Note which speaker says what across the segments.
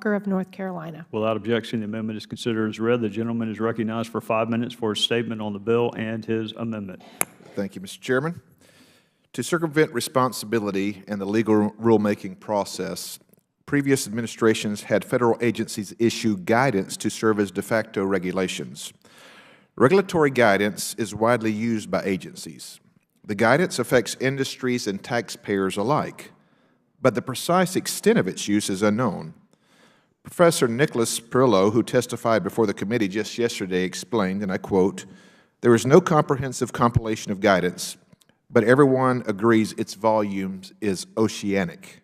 Speaker 1: of North Carolina.
Speaker 2: Without objection, the amendment is considered as read. The gentleman is recognized for 5 minutes for his statement on the bill and his amendment.
Speaker 3: Thank you, Mr. Chairman. To circumvent responsibility and the legal rulemaking process, previous administrations had federal agencies issue guidance to serve as de facto regulations. Regulatory guidance is widely used by agencies. The guidance affects industries and taxpayers alike, but the precise extent of its use is unknown. Professor Nicholas Perillo, who testified before the committee just yesterday, explained, and I quote, "There is no comprehensive compilation of guidance, but everyone agrees its volume is oceanic."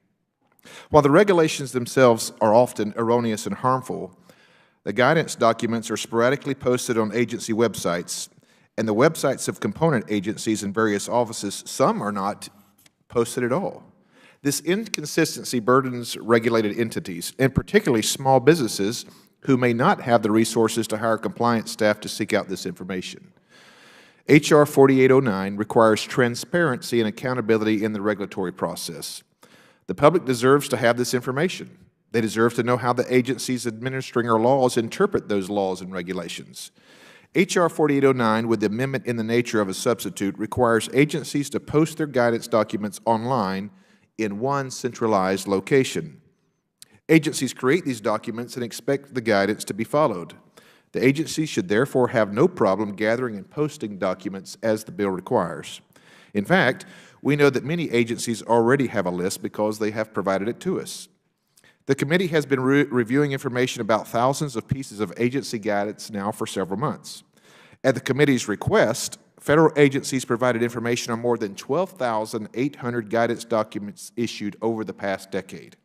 Speaker 3: While the regulations themselves are often erroneous and harmful, the guidance documents are sporadically posted on agency websites, and the websites of component agencies and various offices, some are not posted at all. This inconsistency burdens regulated entities, and particularly small businesses who may not have the resources to hire compliance staff to seek out this information. H.R. 4809 requires transparency and accountability in the regulatory process. The public deserves to have this information. They deserve to know how the agencies administering our laws interpret those laws and regulations. H.R. 4809, with the amendment in the nature of a substitute, requires agencies to post their guidance documents online in one centralized location. Agencies create these documents and expect the guidance to be followed. The agency should therefore have no problem gathering and posting documents as the bill requires. In fact, we know that many agencies already have a list because they have provided it to us. The committee has been reviewing information about thousands of pieces of agency guidance now for several months. At the committee's request, federal agencies provided information on more than 12,800 guidance documents issued over the past decade.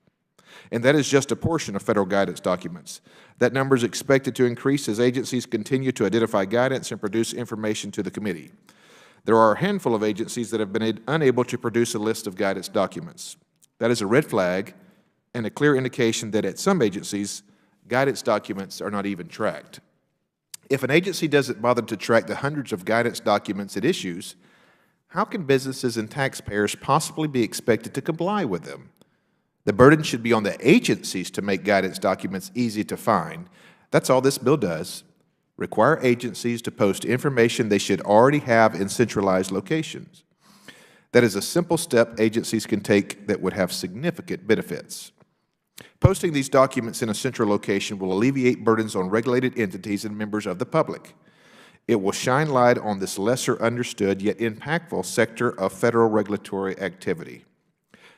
Speaker 3: And that is just a portion of federal guidance documents. That number is expected to increase as agencies continue to identify guidance and produce information to the committee. There are a handful of agencies that have been unable to produce a list of guidance documents. That is a red flag and a clear indication that at some agencies, guidance documents are not even tracked. If an agency doesn't bother to track the hundreds of guidance documents it issues, how can businesses and taxpayers possibly be expected to comply with them? The burden should be on the agencies to make guidance documents easy to find. That's all this bill does. Require agencies to post information they should already have in centralized locations. That is a simple step agencies can take that would have significant benefits. Posting these documents in a central location will alleviate burdens on regulated entities and members of the public. It will shine light on this lesser understood yet impactful sector of federal regulatory activity.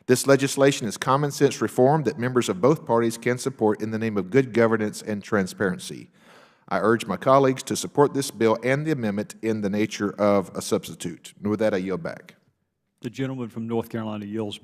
Speaker 3: This legislation is common sense reform that members of both parties can support in the name of good governance and transparency. I urge my colleagues to support this bill and the amendment in the nature of a substitute. And with that, I yield back.
Speaker 2: The gentleman from North Carolina yields